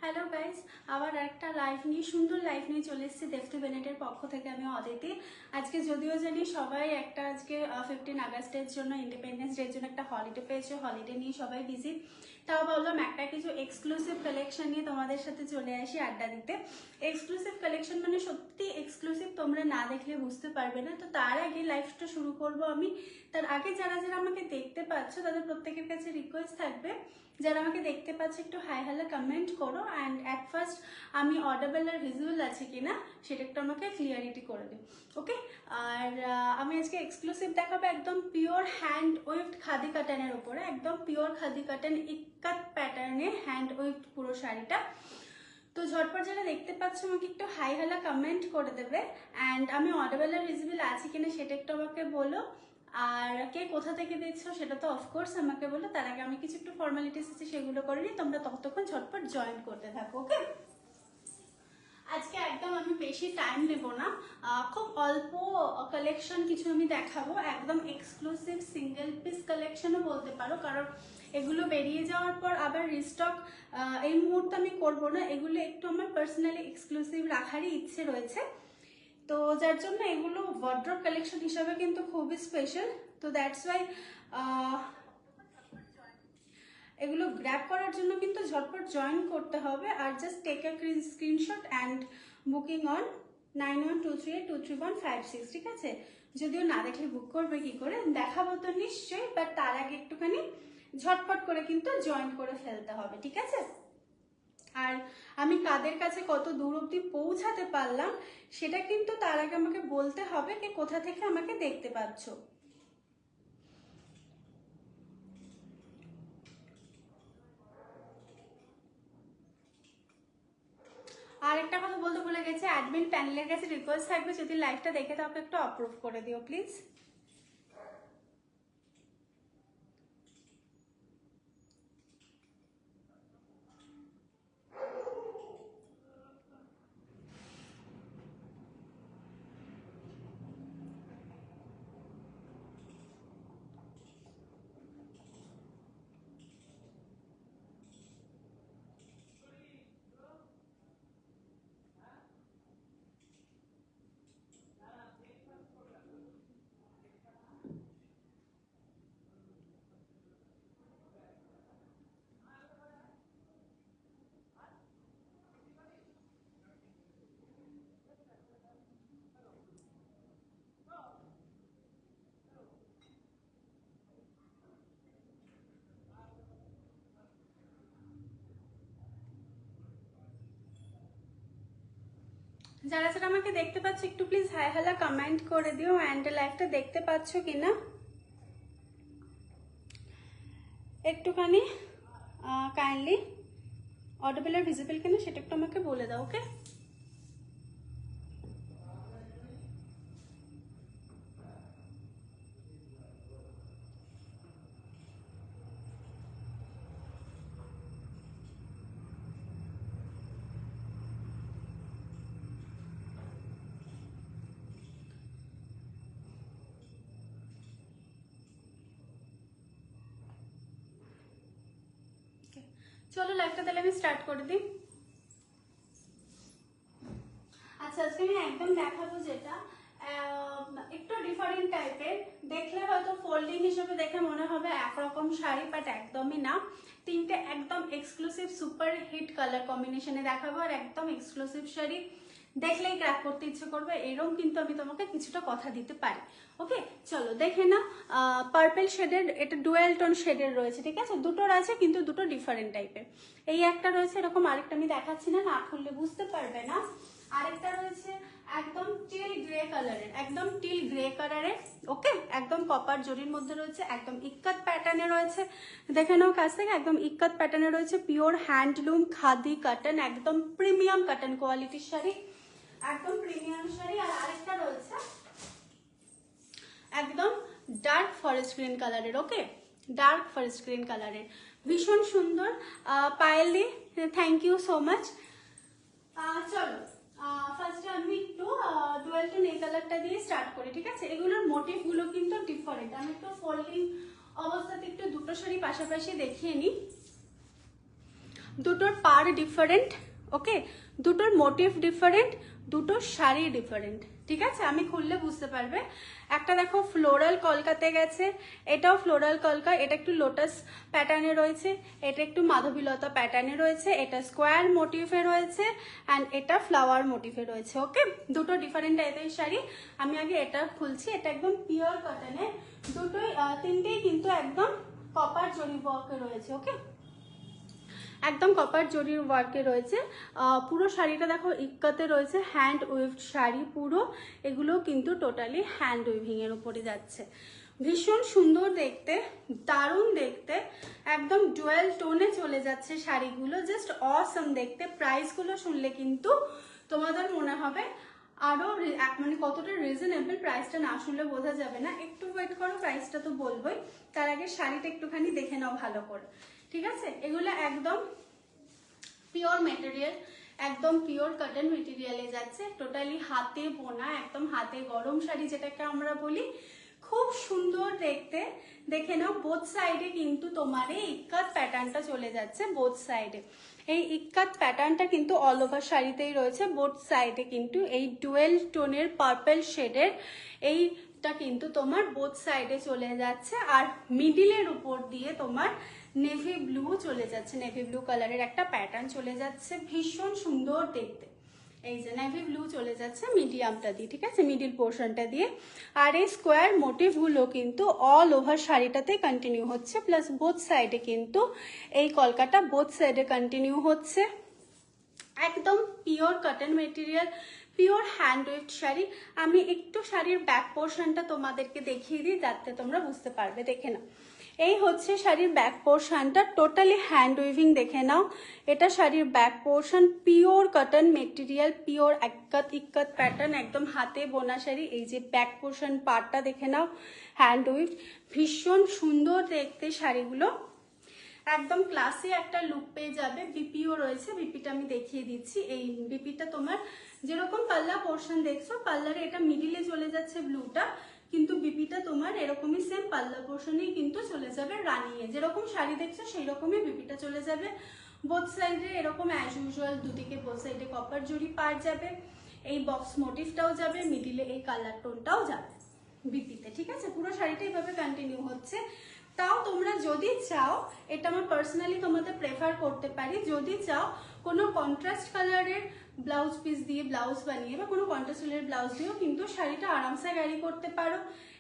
Hello guys, আবার একটা live নিয়ে সুন্দর লাইভ নিয়ে চলে এসেছি দেফটি বেনেটের পক্ষ থেকে। আমি অদিতি। আজকে যদিও জানি সবাই একটা আজকে 15 আগস্টের জন্য, ইন্ডিপেন্ডেন্স ডের জন্য একটা হলিডে পেয়েছে, হলিডে নিয়ে সবাই বিজি। তাও ভাবলাম একটা কিছু এক্সক্লুসিভ কালেকশন নিয়ে তোমাদের সাথে চলে আসি আড্ডা দিতে। এক্সক্লুসিভ কালেকশন মানে সত্যি এক্সক্লুসিভ, তোমরা না দেখলে বুঝতে পারবে না। তো তার আগে লাইভটা শুরু করব আমি। তার আগে যারা যারা আমাকে দেখতে পাচ্ছ তাদের প্রত্যেকের কাছে রিকোয়েস্ট থাকবে, যারা আমাকে দেখতে পাচ্ছে একটু হাই হ্যালো কমেন্ট করো, অ্যান্ড অ্যাট ফার্স্ট আমি অডেবল আর ভিজুয়াল আছে কিনা সেটা একটু আমাকে ক্লিয়ারিটি করে দিও, ওকে। আর আমি আজকে এক্সক্লুসিভ দেখাবো একদম পিওর হ্যান্ড ওয়েভড খাদি কাটানের উপরে, একদম পিওর খাদি কাটান ইক্কাত প্যাটার্নে হ্যান্ড ওয়েভড পুরো শাড়িটা। তো ঝটপট যারা দেখতে পাচ্ছ আমাকে একটু হাই হ্যালো কমেন্ট করে দেবে, অ্যান্ড আমি অডেবল আর ভিজিবল আছি কিনা সেটা একটু আমাকে বলো। আর কে কোথা থেকে দেখছো সেটা তো অফকোর্স আমাকে বলো। তার আগে আমি কিছু একটু ফর্মালিটিস আছে সেগুলো করে নিই, তোমরা ততক্ষণ ঝটপট জয়েন করতে থাকো, ওকে। আজকে একদম আমি বেশি টাইম নেব না, খুব অল্প কালেকশন কিছু আমি দেখাবো, একদম এক্সক্লুসিভ সিঙ্গেল পিস কালেকশনও বলতে পারো, কারণ এগুলো বেরিয়ে যাওয়ার পর আবার রিস্টক এই মুহূর্তে আমি করবো না। এগুলো একটু আমার পার্সোনালি এক্সক্লুসিভ রাখারই ইচ্ছে রয়েছে, তো যার জন্য এগুলো ওয়ার্ড্রপ কালেকশন হিসাবে কিন্তু খুবই স্পেশাল। তো দ্যাটস ওয়াই এগুলো গ্র্যাব করার জন্য কিন্তু ঝটপট জয়েন করতে হবে। আর just take a screenshot and booking on 9123823156, ঠিক আছে? যদিও না দেখলে বুক করবে কি করে, দেখাবো তো নিশ্চয়ই, বাট তার আগে একটুখানি ঝটপট করে কিন্তু জয়েন করে ফেলতে হবে, ঠিক আছে? আর আমি কাদের কাছে কত দূর অবধি পৌঁছাতে পারলাম সেটা কিন্তু তার আগে আমাকে বলতে হবে যে কোথা থেকে আমাকে দেখতে পাচ্ছ। আর একটা কথা বলতে ভুলে গেছে, অ্যাডমিন প্যানেলের কাছে রিকোয়েস্ট থাকবে, যদি লাইভটা দেখে তাকে একটু অ্যাপ্রুভ করে দিও প্লিজ। যারা যারা আমাকে দেখতে পাচ্ছ একটু প্লিজ হাই হ্যালো কমেন্ট করে দিও, অ্যান্ড লাইভটা দেখতে পাচ্ছ কিনা একটুখানি কাইন্ডলি অডিবল আর ভিজিবল কিনা সেটা একটু আমাকে বলে দাও, ওকে। চলো লাইভটা তাহলে আমি স্টার্ট করে দিই। আচ্ছা, আজকে আমি একদম দেখাবো যেটা একটু ডিফারেন্ট টাইপের। দেখলে হয়তো ফোল্ডিং হিসেবে দেখে মনে হবে একরকম শাড়ি, বাট একদমই না। তিনটে একদম এক্সক্লুসিভ সুপার হিট কালার কম্বিনেশনে দেখাবো, আর একদম এক্সক্লুসিভ শাড়ি দেখলেই ক্র্যাক করতে ইচ্ছে করবে, এরকম কিন্তু আমি তোমাকে কিছুটা কথা দিতে পারি, ওকে। চলো দেখে না, পার্পল শেডের, এটা ডুয়েল টোন শেডের রয়েছে, ঠিক আছে? দুটোর আছে কিন্তু দুটো ডিফারেন্ট টাইপের। এই একটা রয়েছে এরকম, আরেকটা আমি দেখাচ্ছি না, না খুললে বুঝতে পারবে না। আরেকটা রয়েছে একদম টিল গ্রে কালারের, একদম টিল গ্রে কালারের, ওকে। একদম কপার জরির মধ্যে রয়েছে, একদম ইক্কাত প্যাটার্নে রয়েছে, দেখে নাও কাছ থেকে, একদম ইক্কাত প্যাটার্নে রয়েছে, পিওর হ্যান্ডলুম খাদি কাটন, একদম প্রিমিয়াম কাটন কোয়ালিটির শাড়ি, একদম প্রিমিয়াম শাড়ি। আর আরেকটা রয়েছে একদম ডার্ক ফরেস্ট গ্রিন কালারের, ওকে, ডার্ক ফরেস্ট গ্রিন কালারের, ভীষণ সুন্দর। পায়েলি, থ্যাংক ইউ সো মাচ। চলো ফার্স্টে আমি একটু ডুয়েল টোন এই কালারটা দিয়ে স্টার্ট করি, ঠিক আছে? এগুলোর মোটিভগুলো কিন্তু ডিফারেন্ট। আমি একটু ফোল্ডিং অবস্থাতে একটু দুটো শাড়ি পাশাপাশি দেখিয়ে নিই। দুটোর পার ডিফারেন্ট, ওকে, দুটোর মোটিভ ডিফারেন্ট, দুটো শাড়ি ডিফারেন্ট, ঠিক আছে? আমি খুললে বুঝতে পারবে। একটা দেখো ফ্লোরাল কলকাতে গেছে, এটাও ফ্লোরাল কলকা, এটা একটু লোটাস প্যাটার্নে রয়েছে, এটা একটু মাধবীলতা প্যাটার্নে রয়েছে, এটা স্কোয়ার মোটিভে রয়েছে, অ্যান্ড এটা ফ্লাওয়ার মোটিভে রয়েছে, ওকে। দুটো ডিফারেন্ট টাইপের শাড়ি। আমি আগে এটা খুলছি, এটা একদম পিওর কটনে, দুটোই তিনটেই কিন্তু একদম কপার জরি ওয়ার্কে রয়েছে, ওকে, একদম কপার জরির ওয়ার্কে রয়েছে। পুরো শাড়িটা দেখো ইক্কাতে রয়েছে, হ্যান্ড উইভড শাড়ি পুরো, এগুলো কিন্তু টোটালি হ্যান্ড উইভিং এর উপরে যাচ্ছে। ভীষণ সুন্দর দেখতে, দারুণ দেখতে, একদম ডুয়েল টোনে চলে যাচ্ছে শাড়িগুলো, জাস্ট অসম দেখতে। প্রাইসগুলো শুনলে কিন্তু তোমাদের মনে হবে আরো মানে কতটা রিজনেবল, প্রাইসটা না শুনলে বোঝা যাবে না। একটু ওয়েট করো, প্রাইসটা তো বলবোই, তার আগে শাড়িটা একটুখানি দেখে নাও ভালো করে, ঠিক আছে? এগুলো একদম পিওর মেটেরিয়াল, একদম পিওর কটন মেটেরিয়ালে যাচ্ছে, টোটালি হাতে বোনা, একদম হাতে গরম শাড়ি যেটাকে আমরা বলি, খুব সুন্দর দেখতে। দেখে নাও, বোথ সাইডে কিন্তু তোমার এই ইক্কাত প্যাটার্নটা চলে যাচ্ছে, বোথ সাইডে এই ইক্কাত প্যাটার্নটা কিন্তু অল ওভার শাড়িতেই রয়েছে। বোথ সাইডে কিন্তু এই ডুয়েল টোনের পার্পল শেডের এইটা কিন্তু তোমার বোথ সাইডে চলে যাচ্ছে, আর মিডিলের উপর দিয়ে তোমার নেভি ব্লু চলে যাচ্ছে, নেভি ব্লু কালারের একটা প্যাটার্ন চলে যাচ্ছে, ভীষণ সুন্দর দেখতে। এই যে নেভি ব্লু চলে যাচ্ছে মিডিয়ামটা দিয়ে, ঠিক আছে, মিডিল পোর্শনটা দিয়ে। আর এই স্কোয়ার মোটিভগুলো কিন্তু অল ওভার শাড়িটাতে কন্টিনিউ হচ্ছে, প্লাস বোথ সাইডে কিন্তু এই কলকাটা বোথ সাইডে কন্টিনিউ হচ্ছে। একদম pure cotton material, pure hand wave sari. আমি একটু শাড়ির ব্যাক পোর্শনটা তোমাদেরকে দেখিয়ে দিই, যাতে তোমরা বুঝতে পারবে। দেখে নাও, এই হচ্ছে শাড়ির ব্যাক পোর্শনটা, টোটালি হ্যান্ড উইভিং, দেখে নাও। এটা শাড়ির back portion, pure cotton material, pure ইক্কাত ইক্কাত প্যাটার্ন, একদম হাতে বোনা শাড়ি। এই যে ব্যাক পোর্শন পার্টটা দেখে নাও, হ্যান্ড উইভ, ভীষণ সুন্দর দেখতে শাড়িগুলো, একদম ক্লাসি একটা লুক পেয়ে যাবে। বিপিও রয়েছে, বিপিটা আমি দেখিয়ে দিচ্ছি। এই বিপিটা তোমার যেরকম পাল্লা পোর্শন দেখছো, পাল্লারে এটা মিডিলে চলে যাচ্ছে ব্লুটা, কিন্তু বিপিটা তোমার এরকমই সেম পাল্লা পোর্শনেই কিন্তু চলে যাবে রানিয়ে, যেরকম শাড়ি দেখছো সেই রকমই বিপিটা চলে যাবে। বোথ সাইডে এরকম অ্যাজ ইউজুয়াল দুদিকে বোথ সাইডে কপার জুড়ি পার যাবে, এই বক্স মোটিভটাও যাবে, মিডিলে এই কালার টোনটাও যাবে বিপিতে, ঠিক আছে? পুরো শাড়িটা এইভাবে কন্টিনিউ হচ্ছে। তাও তোমরা যদি চাও, এটা আমার পার্সোনালি তোমাদের প্রেফার করতে পারি, যদি চাও কোনো কন্ট্রাস্ট কালারের ব্লাউজ পিস দিয়ে ব্লাউজ বানিয়ে, বা কোনো কন্ট্রাস্ট কালারের ব্লাউজ দিয়েও কিন্তু শাড়িটা আরামসে ক্যারি করতে পারো,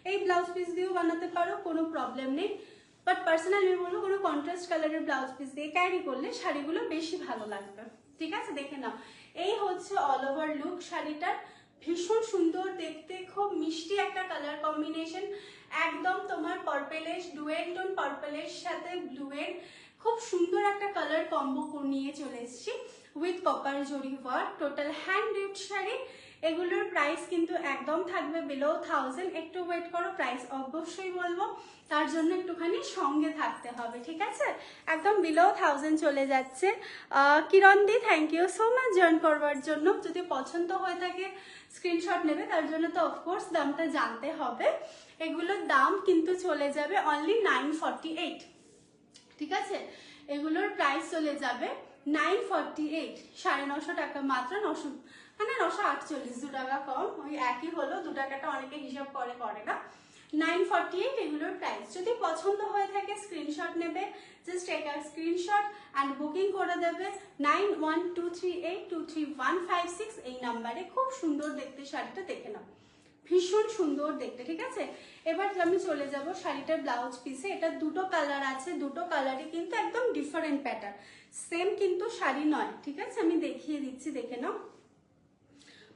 এই ব্লাউজ পিস দিয়েও বানাতে পারো, কোনো প্রবলেম নেই। বাট পার্সোনালি বলবো, কোনো কন্ট্রাস্ট কালারের ব্লাউজ পিস দিয়ে ক্যারি করলে শাড়িগুলো বেশি ভালো লাগবে, ঠিক আছে? দেখে নাও, এই হচ্ছে অল ওভার লুক শাড়িটার, ভীষণ সুন্দর দেখতে, খুব মিষ্টি একটা কালার কম্বিনেশন, একদম তোমার পার্পেলেশ, ডুয়েল টোন পার্পেলের সাথে ব্লুয়ের খুব সুন্দর একটা কালার কম্বো নিয়ে চলে এসেছি উইথ কপার জরি ওয়ার্ক, টোটাল হ্যান্ড উইভড শাড়ি। এগুলোর প্রাইস কিন্তু একদম থাকবে বিলো 1000। একটু ওয়েট করো, প্রাইস অবশ্যই বলবো, তার জন্য একটুখানি সঙ্গে থাকতে হবে, ঠিক আছে? একদম বিলো 1000 চলে যাচ্ছে। কিরণ দি, thank you so much join করবার জন্য। যদি পছন্দ হয়ে থাকে স্ক্রিনশট নেবে, তার জন্য তো অফকোর্স দামটা জানতে হবে। এগুলোর দাম কিন্তু চলে যাবে অনলি 948, ঠিক আছে? এগুলোর প্রাইস চলে যাবে 948, 950 টাকা মাত্র, 900 মানে 948, 2 টাকা কম, ওই একই হলো, 2 টাকাটা অনেকে হিসাব করে না। 948 এগুলোর প্রাইস। যদি পছন্দ হয়ে থাকে স্ক্রিনশট নেবে, just take a screenshot and booking করে দেবে 9123823156 এই নাম্বারে। খুব সুন্দর দেখতে শাড়িটা, দেখে নাও, ভীষণ সুন্দর দেখতে, ঠিক আছে? এবার আমি চলে যাব শাড়িটার ব্লাউজ পিসে। এটা দুটো কালার আছে, দুটো কালারই কিন্তু একদম ডিফারেন্ট প্যাটার্ন, সেম কিন্তু শাড়ি নয়, ঠিক আছে? আমি দেখিয়ে দিচ্ছি, দেখে নাও।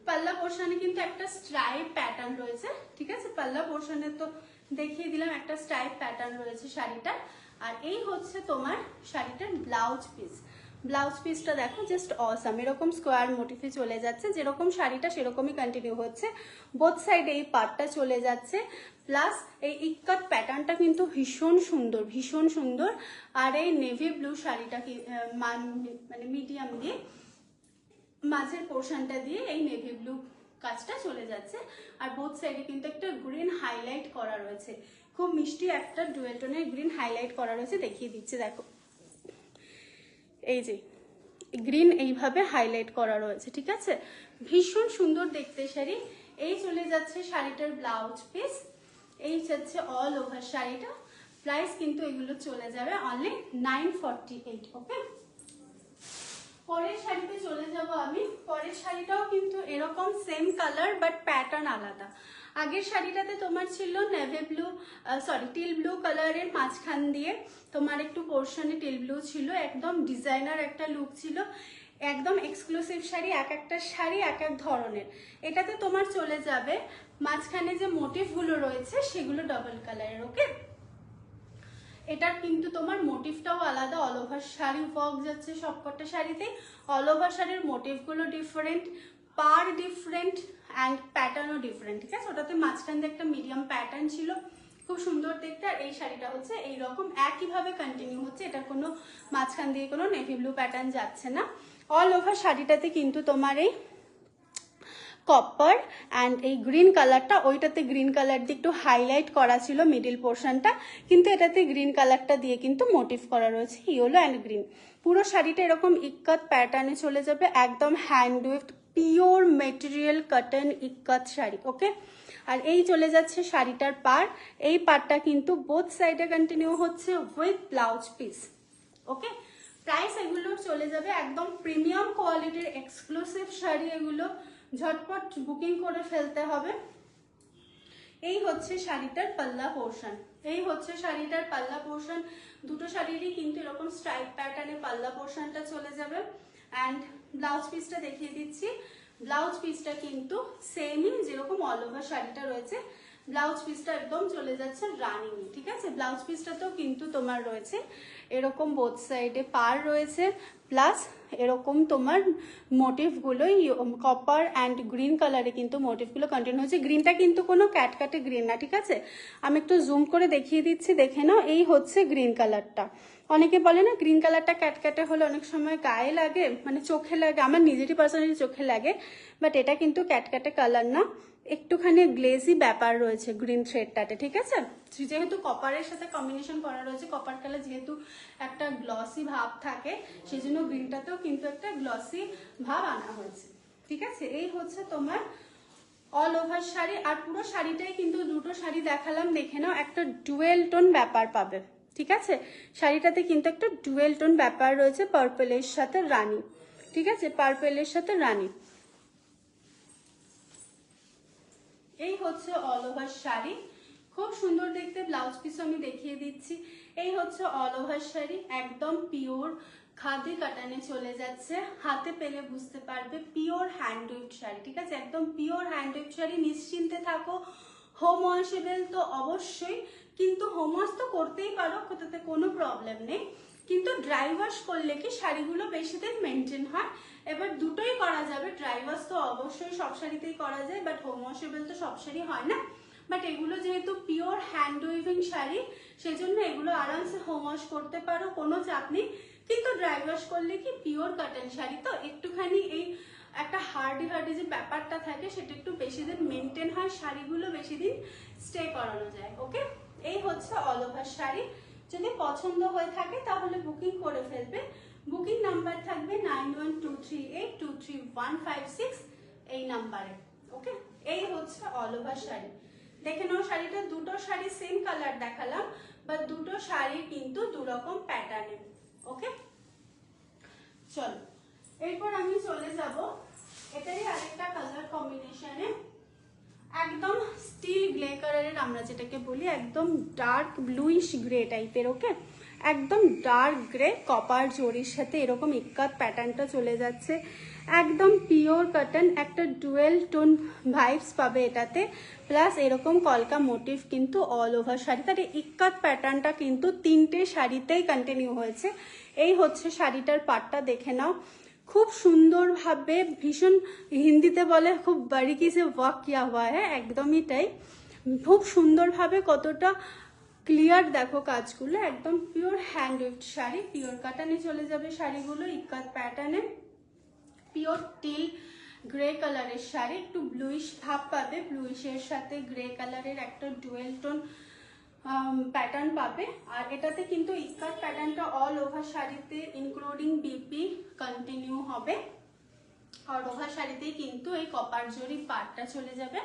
পাল্লা পোর্শনে কিন্তু একটা স্ট্রাইপ প্যাটার্ন রয়েছে, ঠিক আছে? পাল্লা পোর্শনে তো দেখিয়ে দিলাম, একটা স্ট্রাইপ প্যাটার্ন রয়েছে শাড়িটার। আর এই হচ্ছে তোমার শাড়িটার ব্লাউজ পিস। ব্লাউজ পিসটা দেখো, জাস্ট অসাম, এরকম স্কোয়ার মোটিফে চলে যাচ্ছে, যেরকম শাড়িটা সেরকমই কন্টিনিউ হচ্ছে। বোথ সাইডে এই পার্টটা চলে যাচ্ছে, প্লাস এই ইক্কাত প্যাটার্নটা কিন্তু ভীষণ সুন্দর, ভীষণ সুন্দর। আর এই নেভি ব্লু শাড়িটা মানে মিডিয়াম দিয়ে মাঝের পোর্শনটা দিয়ে এই নেভি ব্লু কাজটা চলে যাচ্ছে। আর বোথ সাইডে কিন্তু একটা গ্রিন হাইলাইট করা রয়েছে, খুব মিষ্টি একটা ডুয়েল টোনের গ্রিন হাইলাইট করা রয়েছে, দেখিয়ে দিচ্ছে, দেখো। এই যে গ্রিন এইভাবে হাইলাইট করা রয়েছে, ঠিক আছে, ভীষণ সুন্দর দেখতে শাড়ি। এই চলে যাচ্ছে শাড়িটার ব্লাউজ পিস, এই যাচ্ছে অল ওভার শাড়িটা। প্রাইস কিন্তু এগুলো চলে যাবে অনলি 948। ওকে, পরের শাড়িতে চলে যাব আমি। পরের শাড়িটাও কিন্তু এরকম সেম কালার বাট প্যাটার্ন আলাদা। আগের শাড়িটাতে তোমার ছিল নেভি ব্লু, টিল ব্লু কালারের মাঝখান দিয়ে তোমার একটু পোর্শনে টিল ব্লু ছিল, একদম ডিজাইনার একটা লুক ছিল, একদম এক্সক্লুসিভ শাড়ি, এক একটা শাড়ি এক এক ধরনের। এটাতে তোমার চলে যাবে মাঝখানে যে মোটিভগুলো রয়েছে সেগুলো ডাবল কালারের। ওকে, এটার কিন্তু তোমার মোটিভটাও আলাদা, অল ওভার শাড়ি ওয়ার্ক যাচ্ছে সবকটা শাড়িতে। অল ওভার শাড়ির মোটিভগুলো ডিফারেন্ট, পার ডিফারেন্ট অ্যান্ড প্যাটার্নও ডিফারেন্ট, ঠিক আছে। ওটাতে মাঝখান দিয়ে একটা মিডিয়াম প্যাটার্ন ছিল, খুব সুন্দর দেখতে। আর এই শাড়িটা হচ্ছে এইরকম একইভাবে কন্টিনিউ হচ্ছে, এটার কোনো মাঝখান দিয়ে কোনো নেভি ব্লু প্যাটার্ন যাচ্ছে না। অল ওভার শাড়িটাতে কিন্তু তোমার এই কপার অ্যান্ড এই গ্রিন কালারটা, ওইটাতে গ্রিন কালার দিয়ে একটু হাইলাইট করা ছিল মিডিল পোর্শনটা, কিন্তু এটাতে গ্রিন কালারটা দিয়ে কিন্তু মোটিভ করা রয়েছে ইয়েলো অ্যান্ড গ্রিন। পুরো শাড়িটা এরকম ইক্কাত প্যাটার্নে চলে যাবে, একদম hand weaved pure material cotton ikat sari. Okay, আর এই চলে যাচ্ছে শাড়িটার পার, এই পারটা কিন্তু বোথ সাইডে কন্টিনিউ হচ্ছে with blouse piece. Okay, price এগুলোর চলে যাবে একদম প্রিমিয়াম কোয়ালিটির এক্সক্লুসিভ শাড়ি, এগুলো ঝটপট বুকিং করে ফেলতে হবে। এই হচ্ছে শাড়িটার পাল্লা পোর্শন, এই হচ্ছে শাড়িটার পাল্লা পোর্শন। দুটো শাড়িরই কিন্তু এরকম স্ট্রাইপ প্যাটার্নে পাল্লা পোর্শনটা চলে যাবে। অ্যান্ড ব্লাউজ পিসটা দেখিয়ে দিচ্ছি, ব্লাউজ পিসটা কিন্তু সেমই যেরকম অল ওভার শাড়িটা রয়েছে, ব্লাউজ পিসটা একদম চলে যাচ্ছে রানিং, ঠিক আছে। ব্লাউজ পিসটাতেও কিন্তু তোমার রয়েছে এরকম বোথ সাইডে পার রয়েছে, প্লাস এরকম তোমার মোটিভগুলোই কপার অ্যান্ড গ্রিন কালারে কিন্তু মোটিভগুলো কন্টিনিউ হচ্ছে। গ্রিনটা কিন্তু কোনো ক্যাটকাটে গ্রিন না, ঠিক আছে। আমি একটু জুম করে দেখিয়ে দিচ্ছি, দেখে নাও। এই হচ্ছে গ্রিন কালারটা। অনেকে বলে না গ্রিন কালারটা ক্যাটকাটে হলে অনেক সময় গায়ে লাগে, মানে চোখে লাগে, আমার নিজেরই পার্সোনালি চোখে লাগে, বাট এটা কিন্তু ক্যাটকাটে কালার না, একটুখানি গ্লেজি ব্যাপার রয়েছে গ্রিন থ্রেডটাতে, ঠিক আছে। যেহেতু কপারের সাথে কম্বিনেশন করা রয়েছে, কপার কালার যেহেতু একটা গ্লসি ভাব থাকে, সেই জন্য গ্রিনটাতেও কিন্তু একটা গ্লসি ভাব আনা হয়েছে, ঠিক আছে। এই হচ্ছে তোমার অল ওভার শাড়ি। আর পুরো শাড়িটাই কিন্তু, দুটো শাড়ি দেখালাম, দেখে নাও, একটা ডুয়েল টোন ব্যাপার পাবে, ঠিক আছে। শাড়িটাতে কিন্তু একটা ডুয়েল টোন ব্যাপার রয়েছে, পার্পলের সাথে রানী, ঠিক আছে, পার্পলের সাথে রানী। এই হচ্ছে অল ওভার শাড়ি, খুব সুন্দর দেখতে। ব্লাউজ পিস আমি দেখিয়ে দিচ্ছি। এই হচ্ছে অল ওভার শাড়ি, একদম পিওর খাদি কাটানে চলে যাচ্ছে, হাতে পেলে বুঝতে পারবে পিওর হ্যান্ডওয়েভ শাড়ি, ঠিক আছে, একদম পিওর হ্যান্ডওয়েভ শাড়ি। নিশ্চিন্তে থাকো, হোম ওয়াশেবল তো অবশ্যই, কিন্তু হোম ওয়াশ তো করতেই পারো, তাতে কোনো প্রবলেম নেই, কিন্তু ড্রাই ওয়াশ করলে কি শাড়িগুলো বেশি দিন মেনটেন হয়। এবার দুটোই করা যাবে, ড্রাই ওয়াশ তো অবশ্যই সব শাড়িতেই করা যায়, বাট হোম ওয়াশেবল তো সব শাড়ি হয় না। বাট এগুলো যেহেতু পিওর হ্যান্ড উইভিং শাড়ি, সেজন্য এগুলো আরামসে হোম ওয়াশ করতে পারো, কোনো চাপ নেই। কিন্তু ড্রাই ওয়াশ করলে কি পিওর কটন শাড়ি তো একটুখানি এই একটা হার্ডি যে ব্যাপারটা থাকে, সেটা একটু বেশি দিন মেনটেন হয়, শাড়িগুলো বেশি দিন স্টে করানো যায়। ওকে, এই হচ্ছে অল ওভার শাড়ি। যদি পছন্দ হয়ে থাকে তাহলে বুকিং করে ফেলবে। বুকিং নাম্বার থাকবে 9123823156 এই নাম্বারে। ওকে, এই হচ্ছে অল ওভার শাড়ি। দেখে নাও শাড়িটা, দুটো শাড়ি সেম কালার দেখালাম, বা দুটো শাড়ি কিন্তু দুরকম প্যাটার্নের। ওকে, চলো এরপর আমি চলে যাব এটারই আরেকটা কালার কম্বিনেশনে, একদম স্টিল গ্রে কালারের, আমরা যেটাকে বলি একদম ডার্ক ব্লুইশ গ্রে টাইপের। ওকে, একদম ডার্ক গ্রে কপার জরির সাথে এরকম ইক্কাত প্যাটার্নটা চলে যাচ্ছে, একদম পিওর কটন, একটা ডুয়েল টোন ভাইবস পাবে এটাতে, প্লাস এরকম কলকা মোটিভ কিন্তু অল ওভার শাড়ি। তার ইক্কাত প্যাটার্নটা কিন্তু তিনটে শাড়িতেই কন্টিনিউ হয়েছে। এই হচ্ছে শাড়িটার পাটটা, দেখে নাও, খুব সুন্দরভাবে, ভীষণ, হিন্দিতে বলে খুব বারিকি সে ওয়ার্ক কিয়া হুয়া হ্যাঁ, একদমই তাই, খুব সুন্দরভাবে, কতটা ক্লিয়ার দেখো কাজগুলো, একদম pure hand weaved sari, pure কাটানে চলে যাবে শাড়িগুলো, ইক্কাত প্যাটার্নে, পিওর টিল গ্রে কালারের শাড়ি, একটু ব্লুইশ ভাব পাবে, ব্লুইশের সাথে গ্রে কালারের একটা ডুয়েল টোন প্যাটার্ন পাবে। আর এটাতে কিন্তু ইক্কাত প্যাটার্নটা অল ওভার শাড়িতে ইনক্লুডিং বিপি কন্টিনিউ হবে। আর ওভার শাড়িতেই কিন্তু এই কপার জরি পাটটা চলে যাবে,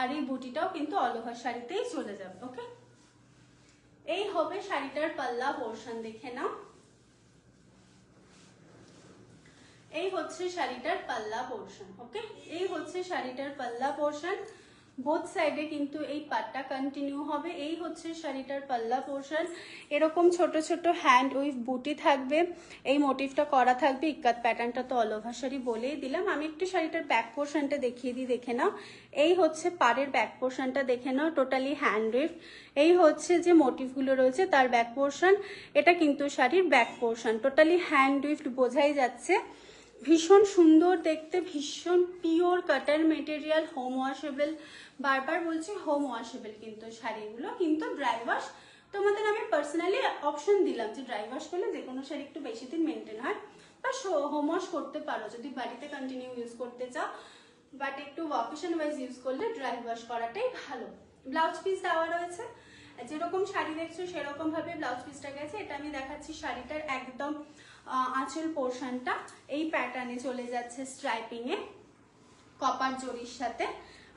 আর এই বুটিটাও কিন্তু অল ওভার শাড়িতেই চলে যাবে। ওকে, এই হবে শাড়িটার পাল্লা পোর্শন, দেখে নাও। এই হচ্ছে শাড়িটার পাল্লা পোর্শন। ওকে, এই হচ্ছে শাড়িটার পাল্লা পোর্শন। বোথ সাইডে কিন্তু এই পাটটা কন্টিনিউ হবে। এই হচ্ছে শাড়িটার পাল্লা পোর্শন। এরকম ছোট ছোট হ্যান্ড উইথ বুটি থাকবে, এই মোটিভটা করা থাকবে। ইক্কাত প্যাটার্নটা তো অল ওভার শাড়ি বলেই দিলাম। আমি একটু শাড়িটার ব্যাক পোর্শনটা দেখিয়ে দিই, দেখে নাও। এই হচ্ছে পাড়ের ব্যাক পোর্শনটা, দেখে নাও, টোটালি হ্যান্ড উইথ। এই হচ্ছে যে মোটিভগুলো রয়েছে তার ব্যাক পোর্শন, এটা কিন্তু শাড়ির back portion, totally hand with, বোঝাই যাচ্ছে। ভীষণ সুন্দর দেখতে, ভীষণ pure cotton material, home washable. বারবার বলছি হোম ওয়াশেবল কিন্তু শাড়িগুলো, কিন্তু ড্রাই ওয়াশ তোমাদের আমি পার্সোনালি অপশন দিলাম যে ড্রাই ওয়াশ করলে যে কোনো শাড়ি একটু বেশি দিন মেনটেন হয়, বা হোম ওয়াশ করতে পারো যদি বাড়িতে কন্টিনিউ ইউজ করতে চাও, বাট একটু অকেশন ওয়াইজ ইউজ করলে ড্রাই ওয়াশ করাটাই ভালো। ব্লাউজ পিস দেওয়া রয়েছে, যেরকম শাড়ি দেখছো সেরকম ভাবে ব্লাউজ পিসটা গেছে। এটা আমি দেখাচ্ছি শাড়িটার একদম আঁচল পোর্শনটা এই প্যাটার্নে চলে যাচ্ছে স্ট্রাইপিং এ কপার জরির সাথে,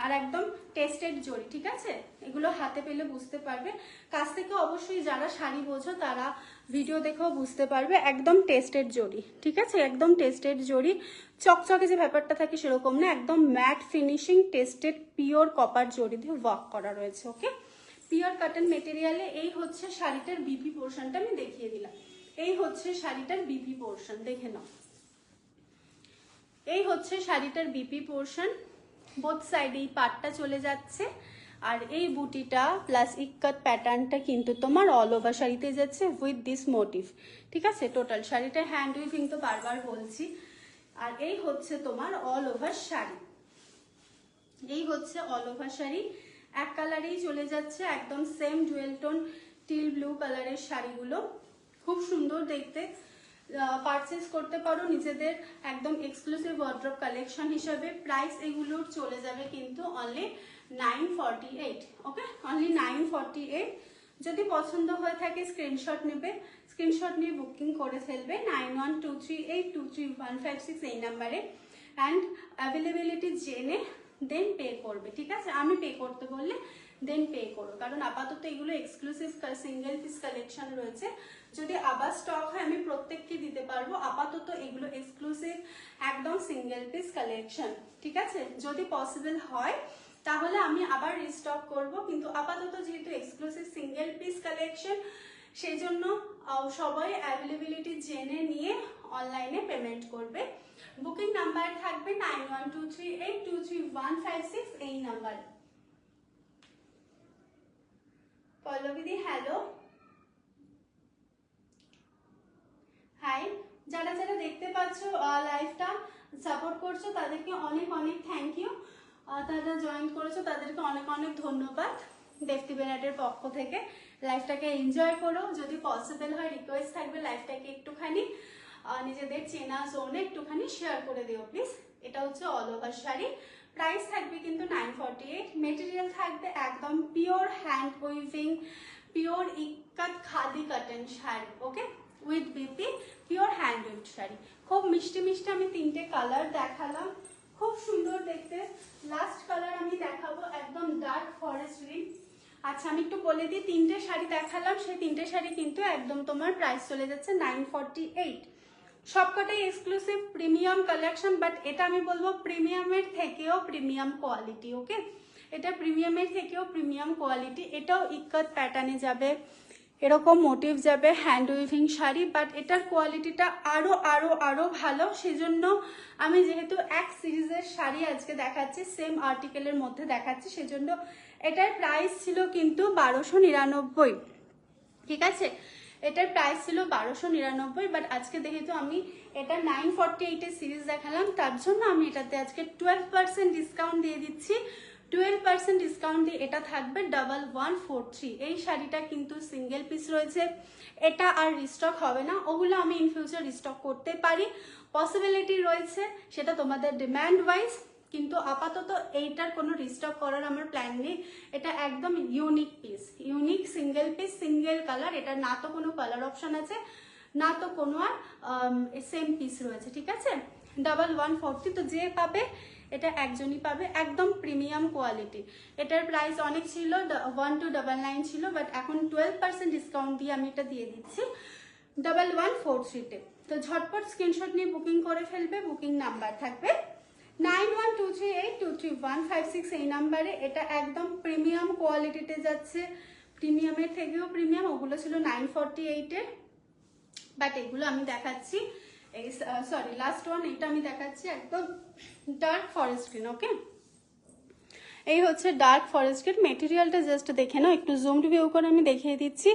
আর একদম টেস্টেড জরি, ঠিক আছে? এগুলো হাতে পেলে বুঝতে পারবে, কাছ থেকে অবশ্যই যারা শাড়ি বোঝো তারা ভিডিও দেখেও বুঝতে পারবে। একদম টেস্টেড জরি, ঠিক আছে? একদম টেস্টেড জরি, চকচকে যে ব্যাপারটা থাকে সেরকম না, একদম matte finishing tested pure copper zari দিয়ে ওয়ার্ক করা রয়েছে। ওকে, পিওর কটন মেটেরিয়ালে। এই হচ্ছে শাড়িটার বিপি পোর্শনটা আমি দেখিয়ে দিলাম। এই হচ্ছে শাড়িটার বিপি পোর্শন, দেখে নাও। এই হচ্ছে শাড়িটার বিপি পোর্শন, বোথ সাইডে এই পাটটা চলে যাচ্ছে, আর এই বুটিটা প্লাস ইক্কাত প্যাটার্নটা কিন্তু তোমার অল ওভার শাড়িতে যাচ্ছে উইথ দিস মোটিভ, ঠিক আছে? টোটাল শাড়িটা হ্যান্ড উইভিং তো বারবার বলছি। আর এই হচ্ছে তোমার অল ওভার শাড়ি, এই হচ্ছে অল ওভার শাড়ি। এক কালারেই চলে যাচ্ছে, একদম same dual tone teal blue কালারের শাড়িগুলো, খুব সুন্দর দেখতে। পারচেস করতে পারো নিজেদের একদম এক্সক্লুসিভ ওয়ার্ড্রপ কালেকশন হিসাবে। প্রাইস এগুলোর চলে যাবে কিন্তু অনলি 948। ওকে, অনলি 948। যদি পছন্দ হয়ে থাকে স্ক্রিনশট নেবে, স্ক্রিনশট নিয়ে বুকিং করে ফেলবে 9123823156 এই নাম্বারে, অ্যান্ড অ্যাভেলেবিলিটি জেনে দেন পে করবে, ঠিক আছে? আমি পে করতে বললে দেন পে করো, কারণ আপাতত এগুলো এক্সক্লুসিভ সিঙ্গেল পিস কালেকশন রয়েছে। যদি আবার স্টক হয় আমি প্রত্যেককে দিতে পারবো, আপাতত এগুলো এক্সক্লুসিভ একদম সিঙ্গেল পিস কালেকশন, ঠিক আছে? যদি পসিবল হয় তাহলে আমি আবার রিস্টক করব, কিন্তু আপাতত যেহেতু এক্সক্লুসিভ সিঙ্গেল পিস কালেকশন সেই জন্য সবাই অ্যাভেলেবিলিটি জেনে নিয়ে অনলাইনে পেমেন্ট করবে। বুকিং নাম্বার থাকবে 9123823156 এই নাম্বার। পল্লবীদি hello, high. যারা যারা দেখতে পাচ্ছ লাইভটা সাপোর্ট করছো তাদেরকে অনেক অনেক থ্যাংক ইউ। তারা জয়েন করেছো তাদেরকে অনেক অনেক ধন্যবাদ দেফতি বেনাটের পক্ষ থেকে। লাইভটাকে এনজয় করো, যদি পসিবল হয় রিকোয়েস্ট থাকবে লাইভটাকে একটুখানি নিজেদের চেনা জোনে একটুখানি শেয়ার করে দিও প্লিজ। এটা হচ্ছে অল ওভার শাড়ি, প্রাইস থাকবে কিন্তু 948। মেটেরিয়াল থাকবে একদম pure hand weaving, pure ikat khadi cotton sari. Okay, with BP, pure hand we've sari. খুব মিষ্টি মিষ্টি আমি তিনটে কালার দেখালাম, খুব সুন্দর দেখতে। লাস্ট কালার আমি দেখাবো একদম ডার্ক ফরেস্ট গ্রিন। আচ্ছা, আমি একটু বলে দিই, তিনটে শাড়ি দেখালাম, সেই তিনটে শাড়ি কিন্তু একদম তোমার প্রাইস চলে যাচ্ছে 948। সবকটাই এক্সক্লুসিভ প্রিমিয়াম কালেকশন, বাট এটা আমি বলবো প্রিমিয়ামের থেকেও প্রিমিয়াম কোয়ালিটি। ওকে, এটা প্রিমিয়ামের থেকেও প্রিমিয়াম কোয়ালিটি। এটাও ইক্কাত প্যাটার্নে যাবে, এরকম মোটিভ যাবে, হ্যান্ড উইভিং শাড়ি, বাট এটার কোয়ালিটিটা আরো আরো আরো ভালো। সেজন্য আমি যেহেতু এক সিরিজের শাড়ি আজকে দেখাচ্ছি, সেম আর্টিকেলের মধ্যে দেখাচ্ছি, সেজন্য এটার প্রাইস ছিল কিন্তু 1299, ঠিক আছে? এটার প্রাইস ছিল 1299, বাট আজকে যেহেতু আমি এটা 948 সিরিজ দেখালাম, তার জন্য আমি এটাতে আজকে 12% ডিসকাউন্ট দিয়ে দিচ্ছি। 12% ডিসকাউন্ট দিয়ে এটা থাকবে 1143। এই শাড়িটা কিন্তু সিঙ্গেল পিস রয়েছে, এটা আর রিস্টক হবে না। ওগুলো আমি ইন ফিউচার রিস্টক করতে পারি, পসিবিলিটি রয়েছে, সেটা তোমাদের ডিমান্ড ওয়াইজ। কিন্তু আপাতত এইটার কোনো রিস্টক করার আমার প্ল্যান নেই। এটা একদম unique piece, unique single piece, single colour. এটা না তো কোনো কালার অপশন আছে, না তো কোনো আর সেম পিস রয়েছে, ঠিক আছে। 1140, তো যে পাবে এটা একজনই পাবে, একদম প্রিমিয়াম কোয়ালিটি। এটার প্রাইস অনেক ছিল, 1299 ছিল, বাট এখন 12% ডিসকাউন্ট দিয়ে আমি এটা দিয়ে দিচ্ছি 1143-তে। তো ঝটপট স্ক্রিনশট নিয়ে বুকিং করে ফেলবে। বুকিং নাম্বার থাকবে 9123823156 এই নাম্বারে। এটা একদম প্রিমিয়াম কোয়ালিটিতে যাচ্ছে, প্রিমিয়ামের থেকেও প্রিমিয়াম। ওগুলো ছিল 948-এর, বাট এগুলো আমি দেখাচ্ছি এই সরি লাস্ট ওয়ান, এটা আমি দেখাচ্ছি একদম ডার্ক ফরেস্ট গ্রিন। ওকে, এই হচ্ছে ডার্ক ফরেস্ট গ্রিন। মেটেরিয়ালটা জাস্ট দেখে নাও, একটু জুমড ভিউ করে আমি দেখিয়ে দিচ্ছি।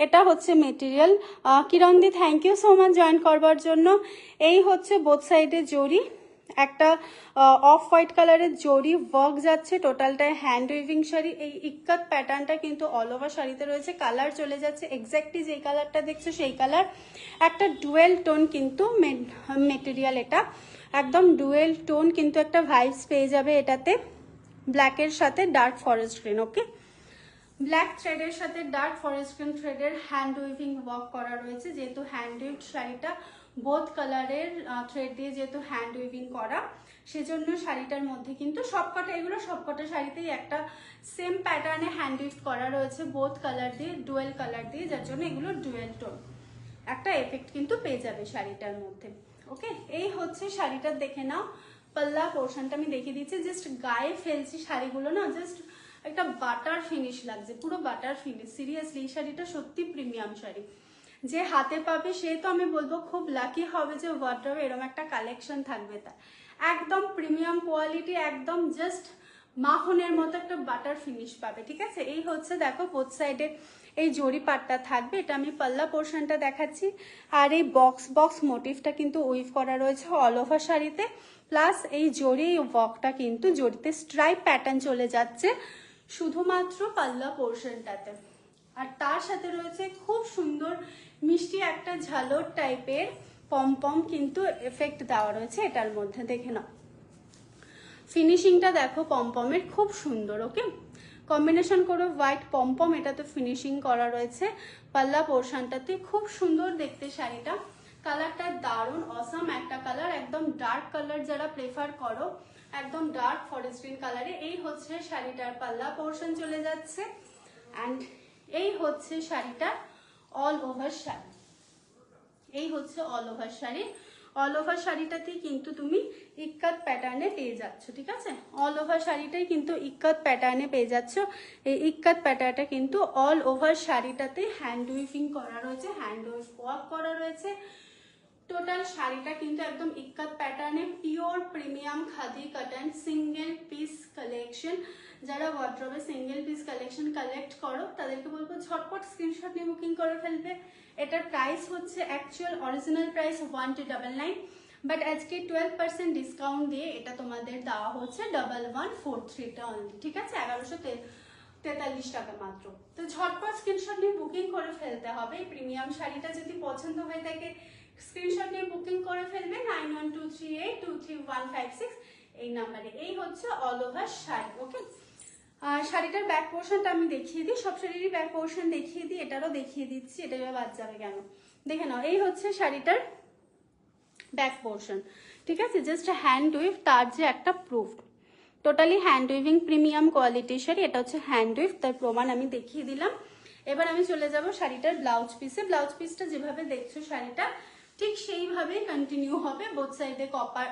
এটা হচ্ছে মেটেরিয়াল। কিরণদি thank you so much join করবার জন্য। এই হচ্ছে বোথ সাইডে জরি, একটা অফ হোয়াইট কালারের জরি ওয়ার্ক যাচ্ছে, টোটালটায় হ্যান্ড উইভিং শাড়ি। এই ইক্কাত প্যাটার্নটা কিন্তু অল ওভার শাড়িতে রয়েছে। কালার চলে যাচ্ছে এক্স্যাক্টলি যেই কালারটা দেখছো সেই কালার। একটা ডুয়েল টোন কিন্তু মেটেরিয়াল, এটা একদম ডুয়েল টোন কিন্তু একটা ভাইবস পেয়ে যাবে এটাতে, ব্ল্যাকের সাথে ডার্ক ফরেস্ট গ্রিন। ওকে, ব্ল্যাক থ্রেডের সাথে ডার্ক ফরেস্ট গ্রিন থ্রেডের হ্যান্ড উইভিং ওয়ার্ক করা রয়েছে। যেহেতু হ্যান্ড উইভ শাড়িটা বোথ কালারের থ্রেড দিয়ে যেহেতু হ্যান্ড উইভিং করা, সেজন্য শাড়িটার মধ্যে কিন্তু সবকটা, এগুলো সবকটা শাড়িতেই একটা সেম প্যাটার্নে হ্যান্ড উইভ করা রয়েছে বোথ কালার দিয়ে, ডুয়েল কালার দিয়ে, যার জন্য এগুলো ডুয়েল টোন একটা এফেক্ট কিন্তু পেয়ে যাবে শাড়িটার মধ্যে। ওকে, এই হচ্ছে শাড়িটা দেখে নাও। পাল্লা পোর্শনটা আমি দেখিয়ে দিচ্ছি, জাস্ট গায়ে ফেলছি শাড়িগুলো না, জাস্ট একটা বাটার ফিনিশ লাগছে, পুরো বাটার ফিনিশ। সিরিয়াসলি এই শাড়িটা সত্যি প্রিমিয়াম শাড়ি। যে হাতে পাবে সে তো আমি বলবো খুব লাকি হবে যে ওয়ার্ড্রবে এরকম একটা কালেকশন থাকবে তার। একদম প্রিমিয়াম কোয়ালিটি, একদম জাস্ট মাখনের মতো একটা বাটার ফিনিশ পাবে, ঠিক আছে। এই হচ্ছে দেখো বোথ সাইডে এই জরি পাটটা থাকবে, এটা আমি পাল্লা পোর্শনটা দেখাচ্ছি। আর এই বক্স বক্স মোটিভটা কিন্তু উইভ করা রয়েছে অল ওভার শাড়িতে, প্লাস এই জরি ওয়ার্কটা কিন্তু জরিতে স্ট্রাইপ প্যাটার্ন চলে যাচ্ছে শুধুমাত্র পাল্লা পোর্শনটাতে। আর তার সাথে রয়েছে খুব সুন্দর মিষ্টি একটা ঝালর টাইপের পম কিন্তু এফেক্ট দেওয়া রয়েছে এটার মধ্যে, দেখে নাও ফিনিশিংটা দেখো পমের খুব সুন্দর। ওকে, কম্বিনেশন করে হোয়াইট পম এটাতে ফিনিশিং করা রয়েছে পাল্লা পোর্শনটাতে, খুব সুন্দর দেখতে শাড়িটা। কালারটা দারুণ অসাম একটা কালার, একদম ডার্ক কালার যারা প্রেফার করো, একদম ডার্ক ফরেস্ট গ্রিন কালারে। এই হচ্ছে শাড়িটার পাল্লা পোর্শন চলে যাচ্ছে, অ্যান্ড এই হচ্ছে শাড়িটা অল ওভার শাড়ি। এই হচ্ছে all over sari. All over শাড়িটাতেই কিন্তু তুমি ইক্কাত প্যাটার্নে পেয়ে যাচ্ছ, ঠিক আছে। অল ওভার শাড়িটাই কিন্তু ইক্কাত প্যাটার্নে পেয়ে যাচ্ছ। এই ইক্কাত প্যাটার্নটা কিন্তু অল ওভার শাড়িটাতে হ্যান্ড উইভিং করা রয়েছে, হ্যান্ড উইভ ওয়ার্ক করা রয়েছে। টোটাল শাড়িটা কিন্তু একদম ইক্কাত প্যাটার্নে, pure premium khadi cotton single piece collection. যারা ওয়ার্ড্রবে সিঙ্গেল পিস কালেকশন কালেক্ট করো তাদেরকে বলবো ঝটপট স্ক্রিনশট নিয়ে বুকিং করে ফেলবে। এটার প্রাইস হচ্ছে অ্যাকচুয়াল অরিজিনাল প্রাইস 1299, বাট আজকে 12% ডিসকাউন্ট দিয়ে এটা তোমাদের দেওয়া হচ্ছে 1143টা অনলি, ঠিক আছে, 1143 টাকা মাত্র। তো ঝটপট স্ক্রিনশট নিয়ে বুকিং করে ফেলতে হবে। প্রিমিয়াম শাড়িটা যদি পছন্দ হয়ে থাকে স্ক্রিনশট নিয়ে বুকিং করে ফেলবে 9123823156 এই নাম্বারে। এই হচ্ছে অল ওভার শাড়ি। ওকে, শাড়িটার ব্যাক পোর্শনটা আমি দেখিয়ে দিই, সব শাড়িরই ব্যাক পোর্শন দেখিয়ে দিই, এটারও দেখিয়ে দিচ্ছি, এটা এবার বাদ যাবে কেন, দেখে নাও। এই হচ্ছে শাড়িটার ব্যাক পোর্শন, ঠিক আছে, জাস্ট হ্যান্ড উইভ, তার যে একটা proof, totally hand weaving premium কোয়ালিটির শাড়ি। এটা হচ্ছে হ্যান্ড উইভ, তার প্রমাণ আমি দেখিয়ে দিলাম। এবার আমি চলে যাব শাড়িটার ব্লাউজ পিসে। ব্লাউজ পিসটা যেভাবে দেখছো শাড়িটা ঠিক সেইভাবেই কন্টিনিউ হবে। বোথ সাইডে কপার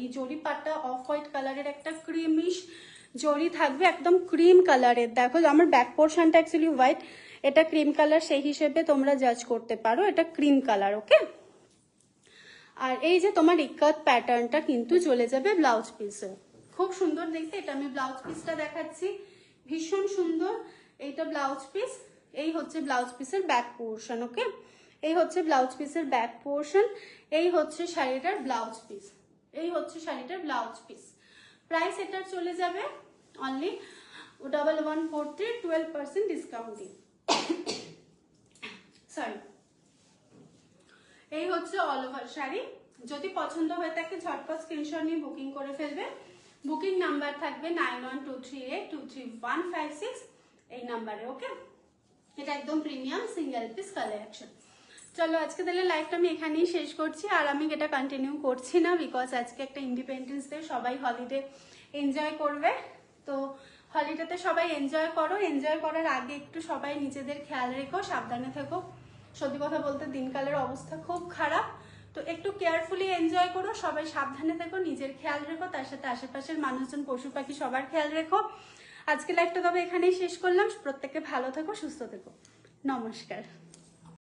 এই জরি পাটটা অফ হোয়াইট কালারের একটা ক্রিমিশ জরি থাকবে, একদম ক্রিম কালারের। দেখো আমার ব্যাক পোর্শনটা অ্যাকচুয়ালি হোয়াইট, এটা ক্রিম কালার, সেই হিসেবে তোমরা জাজ করতে পারো এটা ক্রিম কালার। ওকে, আর এই যে তোমার ইক্কাত প্যাটার্নটা কিন্তু চলে যাবে ব্লাউজ পিসে, খুব সুন্দর দেখতে। এটা আমি ব্লাউজ পিসটা দেখাচ্ছি, ভীষণ সুন্দর এইটা ব্লাউজ পিস। এই হচ্ছে ব্লাউজ পিসের ব্যাক পোর্শন। ওকে, এই হচ্ছে ব্লাউজ পিসের ব্যাক পোর্শন, এই হচ্ছে শাড়িটার ব্লাউজ পিস, এই হচ্ছে শাড়িটার ব্লাউজ পিস। প্রাইস এটার চলে যাবে অনলি 1143, 12% ডিসকাউন্ট দিয়ে। সরি, এই হচ্ছে অল ওভার শাড়ি। যদি পছন্দ হয়ে থাকে ঝটপট স্ক্রিনশট নিয়ে বুকিং করে ফেলবে বুকিং নাম্বার থাকবে 9123823156 এই নাম্বারে। ওকে, এটা একদম প্রিমিয়াম সিঙ্গেল পিস কালেকশন। চলো আজকে তাহলে লাইফটা আমি এখানেই শেষ করছি, আর আমি এটা কন্টিনিউ করছি না, বিকজ আজকে একটা ইন্ডিপেন্ডেন্স ডে, সবাই হলিডে এনজয় করবে। তো হলিডেতে সবাই এনজয় করো, এনজয় করার আগে একটু সবাই নিজেদের খেয়াল রেখো, সাবধানে থেকো। সত্যি কথা বলতে দিনকালের অবস্থা খুব খারাপ, তো একটু কেয়ারফুলি এনজয় করো, সবাই সাবধানে থেকো, নিজের খেয়াল রেখো, তার সাথে আশেপাশের মানুষজন, পশু পাখি সবার খেয়াল রেখো। আজকে লাইফটা তবে এখানেই শেষ করলাম, প্রত্যেকে ভালো থেকো, সুস্থ থেকো, নমস্কার।